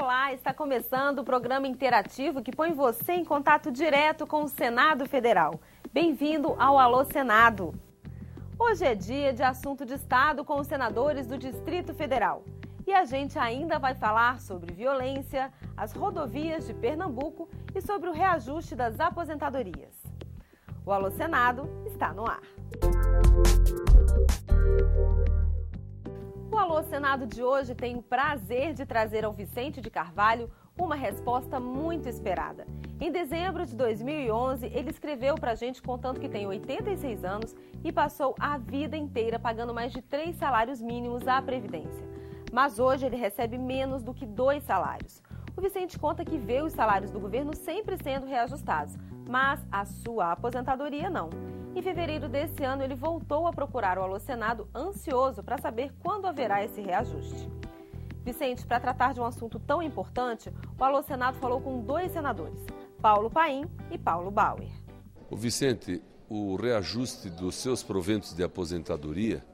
Olá, está começando o programa interativo que põe você em contato direto com o Senado Federal. Bem-vindo ao Alô Senado. Hoje é dia de assunto de Estado com os senadores do Distrito Federal. E a gente ainda vai falar sobre violência, as rodovias de Pernambuco e sobre o reajuste das aposentadorias. O Alô Senado está no ar. O Alô Senado de hoje tem o prazer de trazer ao Vicente de Carvalho uma resposta muito esperada. Em dezembro de 2011, ele escreveu para a gente contando que tem 86 anos e passou a vida inteira pagando mais de 3 salários mínimos à Previdência. Mas hoje ele recebe menos do que 2 salários. O Vicente conta que vê os salários do governo sempre sendo reajustados, mas a sua aposentadoria não. Em fevereiro desse ano, ele voltou a procurar o Alô Senado ansioso para saber quando haverá esse reajuste. Vicente, para tratar de um assunto tão importante, o Alô Senado falou com 2 senadores, Paulo Paim e Paulo Bauer. Vicente, o reajuste dos seus proventos de aposentadoria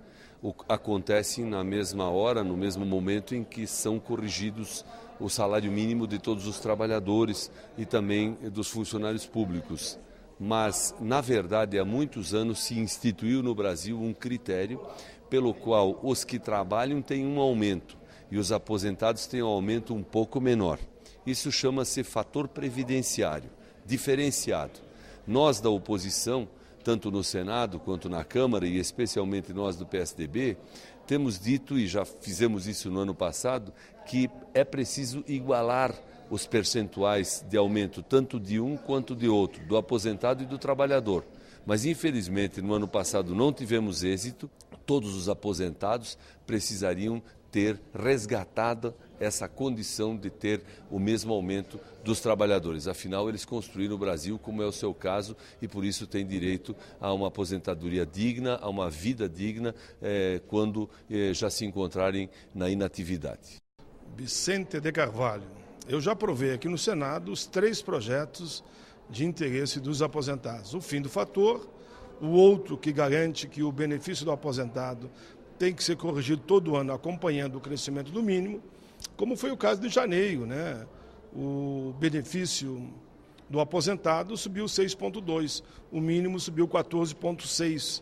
acontece na mesma hora, no mesmo momento em que são corrigidos o salário mínimo de todos os trabalhadores e também dos funcionários públicos. Mas, na verdade, há muitos anos se instituiu no Brasil um critério pelo qual os que trabalham têm um aumento e os aposentados têm um aumento um pouco menor. Isso chama-se fator previdenciário, diferenciado. Nós da oposição, tanto no Senado quanto na Câmara e especialmente nós do PSDB, temos dito, e já fizemos isso no ano passado, que é preciso igualar os percentuais de aumento tanto de um quanto de outro, do aposentado e do trabalhador. Mas, infelizmente, no ano passado não tivemos êxito, todos os aposentados precisariam ter resgatado essa condição de ter o mesmo aumento dos trabalhadores. Afinal, eles construíram o Brasil, como é o seu caso, e por isso têm direito a uma aposentadoria digna, a uma vida digna, quando já se encontrarem na inatividade. Vicente de Carvalho, eu já provei aqui no Senado os 3 projetos de interesse dos aposentados. O fim do fator, o outro que garante que o benefício do aposentado tem que ser corrigido todo ano, acompanhando o crescimento do mínimo, como foi o caso de janeiro, né? O benefício do aposentado subiu 6,2%, o mínimo subiu 14,6%.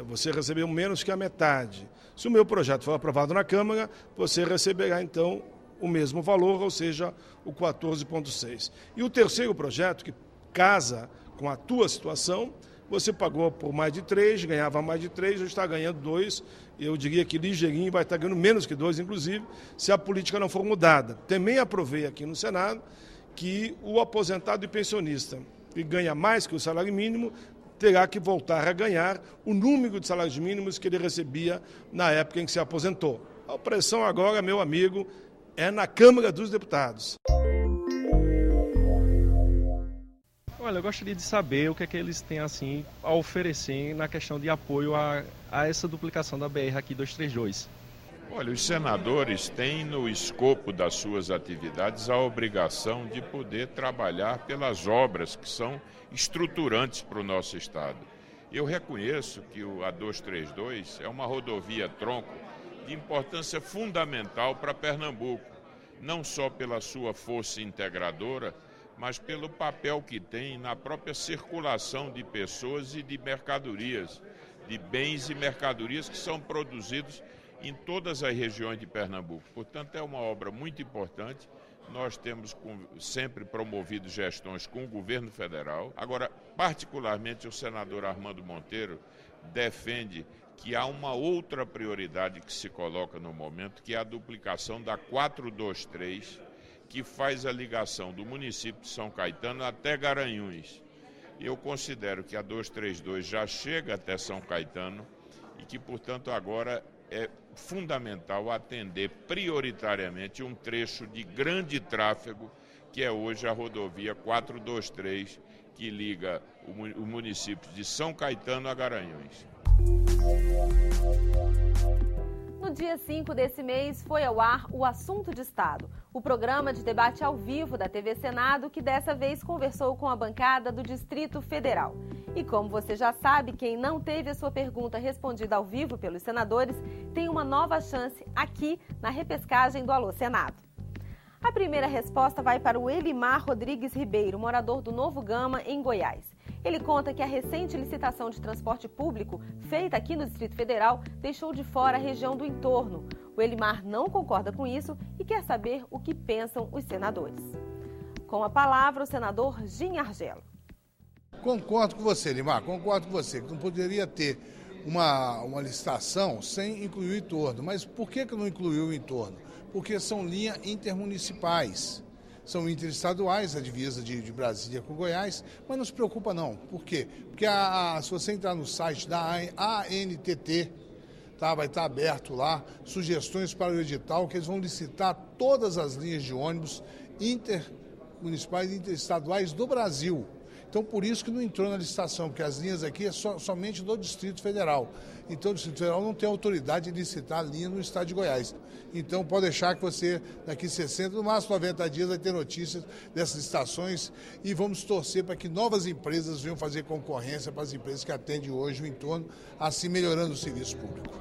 Você recebeu menos que a metade. Se o meu projeto for aprovado na Câmara, você receberá, então, o mesmo valor, ou seja, o 14,6%. E o terceiro projeto, que casa com a tua situação, você pagou por mais de 3, ganhava mais de 3, hoje está ganhando 2. Eu diria que ligeirinho vai estar ganhando menos que 2, inclusive, se a política não for mudada. Também aprovei aqui no Senado que o aposentado e pensionista que ganha mais que o salário mínimo terá que voltar a ganhar o número de salários mínimos que ele recebia na época em que se aposentou. A pressão agora, meu amigo, é na Câmara dos Deputados. Olha, eu gostaria de saber o que é que eles têm assim a oferecer na questão de apoio a essa duplicação da BR aqui 232. Olha, os senadores têm no escopo das suas atividades a obrigação de poder trabalhar pelas obras que são estruturantes para o nosso Estado. Eu reconheço que a 232 é uma rodovia tronco de importância fundamental para Pernambuco, não só pela sua força integradora, mas pelo papel que tem na própria circulação de pessoas e de mercadorias, de bens e mercadorias que são produzidos em todas as regiões de Pernambuco. Portanto, é uma obra muito importante. Nós temos sempre promovido gestões com o governo federal. Agora, particularmente, o senador Armando Monteiro defende que há uma outra prioridade que se coloca no momento, que é a duplicação da 423, que faz a ligação do município de São Caetano até Garanhuns. Eu considero que a 232 já chega até São Caetano e que, portanto, agora é fundamental atender prioritariamente um trecho de grande tráfego, que é hoje a rodovia 423, que liga o município de São Caetano a Garanhuns. No dia 5 desse mês foi ao ar o Assunto de Estado, o programa de debate ao vivo da TV Senado, que dessa vez conversou com a bancada do Distrito Federal. E como você já sabe, quem não teve a sua pergunta respondida ao vivo pelos senadores tem uma nova chance aqui na repescagem do Alô Senado. A primeira resposta vai para o Elimar Rodrigues Ribeiro, morador do Novo Gama, em Goiás. Ele conta que a recente licitação de transporte público, feita aqui no Distrito Federal, deixou de fora a região do entorno. O Elimar não concorda com isso e quer saber o que pensam os senadores. Com a palavra, o senador Gin Argelo. Concordo com você, Elimar, concordo com você, que não poderia ter uma licitação sem incluir o entorno. Mas por que não incluiu o entorno? Porque são linhas intermunicipais, são interestaduais, a divisa de Brasília com Goiás, mas não se preocupa não. Por quê? Porque se você entrar no site da ANTT, vai estar aberto lá, sugestões para o edital, que eles vão licitar todas as linhas de ônibus intermunicipais e interestaduais do Brasil. Então, por isso que não entrou na licitação, porque as linhas aqui é somente do Distrito Federal. Então, o Distrito Federal não tem autoridade de licitar a linha no estado de Goiás. Então, pode deixar que você, daqui 60, no máximo 90 dias, vai ter notícias dessas licitações e vamos torcer para que novas empresas venham fazer concorrência para as empresas que atendem hoje o entorno, assim melhorando o serviço público.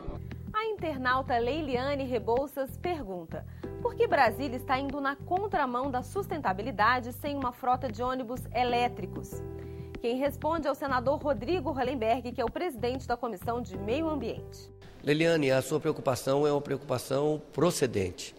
A internauta Leiliane Rebouças pergunta: por que Brasília está indo na contramão da sustentabilidade sem uma frota de ônibus elétricos? Quem responde é o senador Rodrigo Hollenberg, que é o presidente da Comissão de Meio Ambiente. Leiliane, a sua preocupação é uma preocupação procedente.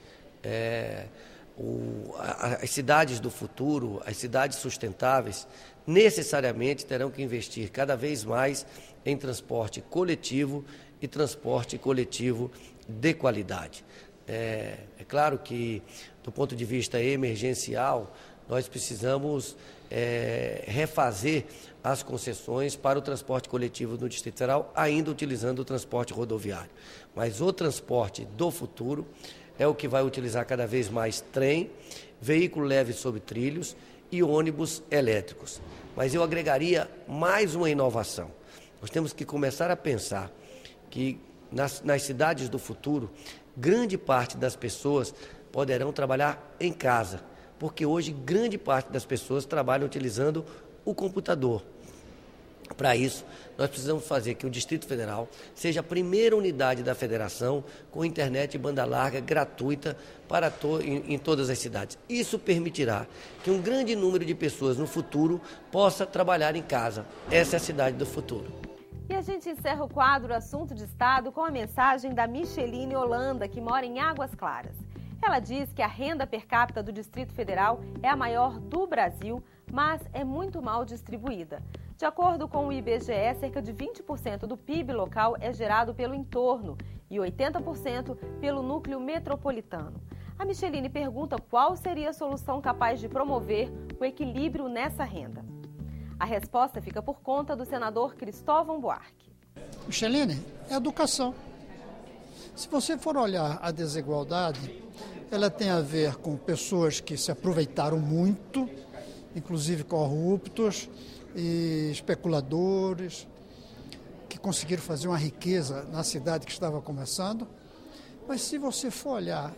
As cidades do futuro, as cidades sustentáveis, necessariamente terão que investir cada vez mais em transporte coletivo e transporte coletivo de qualidade. É claro que, do ponto de vista emergencial, nós precisamos refazer as concessões para o transporte coletivo no Distrito Federal, ainda utilizando o transporte rodoviário. Mas o transporte do futuro é o que vai utilizar cada vez mais trem, veículo leve sobre trilhos e ônibus elétricos. Mas eu agregaria mais uma inovação. Nós temos que começar a pensar que nas cidades do futuro, grande parte das pessoas poderão trabalhar em casa, porque hoje grande parte das pessoas trabalham utilizando o computador. Para isso, nós precisamos fazer que o Distrito Federal seja a primeira unidade da federação com internet e banda larga gratuita em todas as cidades. Isso permitirá que um grande número de pessoas no futuro possa trabalhar em casa. Essa é a cidade do futuro. E a gente encerra o quadro Assunto de Estado com a mensagem da Micheline Holanda, que mora em Águas Claras. Ela diz que a renda per capita do Distrito Federal é a maior do Brasil, mas é muito mal distribuída. De acordo com o IBGE, cerca de 20% do PIB local é gerado pelo entorno e 80% pelo núcleo metropolitano. A Micheline pergunta qual seria a solução capaz de promover o equilíbrio nessa renda. A resposta fica por conta do senador Cristóvão Buarque. Micheline, é educação. Se você for olhar a desigualdade, ela tem a ver com pessoas que se aproveitaram muito, inclusive corruptos e especuladores, que conseguiram fazer uma riqueza na cidade que estava começando. Mas se você for olhar,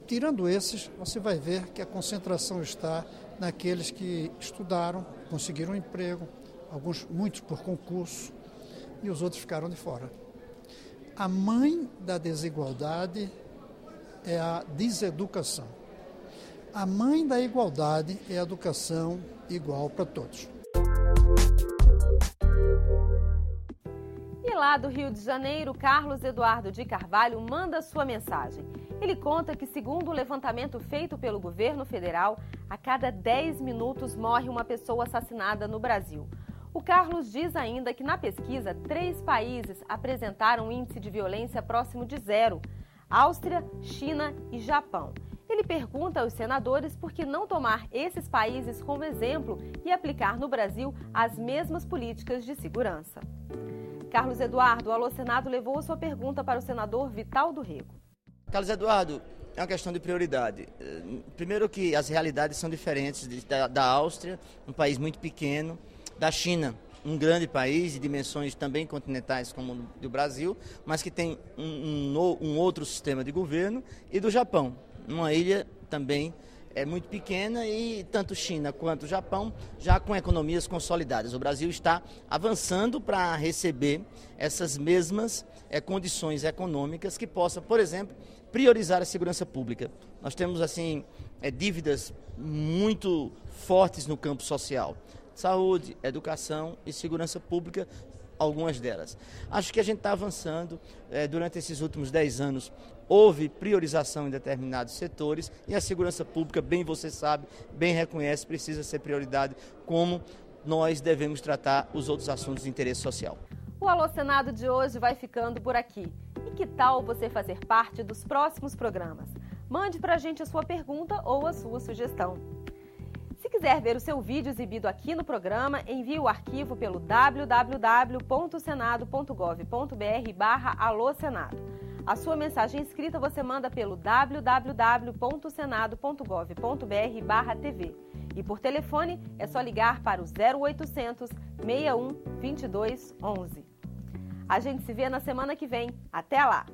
tirando esses, você vai ver que a concentração está naqueles que estudaram, conseguiram um emprego, muitos por concurso, e os outros ficaram de fora. A mãe da desigualdade é a deseducação. A mãe da igualdade é a educação igual para todos. E lá do Rio de Janeiro, Carlos Eduardo de Carvalho manda sua mensagem. Ele conta que, segundo o levantamento feito pelo governo federal, a cada 10 minutos morre uma pessoa assassinada no Brasil. O Carlos diz ainda que, na pesquisa, 3 países apresentaram um índice de violência próximo de 0: Áustria, China e Japão. Ele pergunta aos senadores por que não tomar esses países como exemplo e aplicar no Brasil as mesmas políticas de segurança. Carlos Eduardo, o Alô Senado levou a sua pergunta para o senador Vital do Rego. Carlos Eduardo, é uma questão de prioridade. Primeiro que as realidades são diferentes da Áustria, um país muito pequeno, da China, um grande país de dimensões também continentais como o do Brasil, mas que tem um outro sistema de governo, e do Japão, uma ilha também é muito pequena e tanto China quanto Japão já com economias consolidadas. O Brasil está avançando para receber essas mesmas condições econômicas que possa, por exemplo, priorizar a segurança pública. Nós temos assim dívidas muito fortes no campo social. Saúde, educação e segurança pública, algumas delas. Acho que a gente está avançando. Durante esses últimos 10 anos, houve priorização em determinados setores e a segurança pública, bem você sabe, bem reconhece, precisa ser prioridade, como nós devemos tratar os outros assuntos de interesse social. O Alô Senado de hoje vai ficando por aqui. E que tal você fazer parte dos próximos programas? Mande para a gente a sua pergunta ou a sua sugestão. Se quiser ver o seu vídeo exibido aqui no programa, envie o arquivo pelo www.senado.gov.br/alôsenado. A sua mensagem escrita você manda pelo www.senado.gov.br/TV. E por telefone é só ligar para o 0800 61 22 11. A gente se vê na semana que vem. Até lá!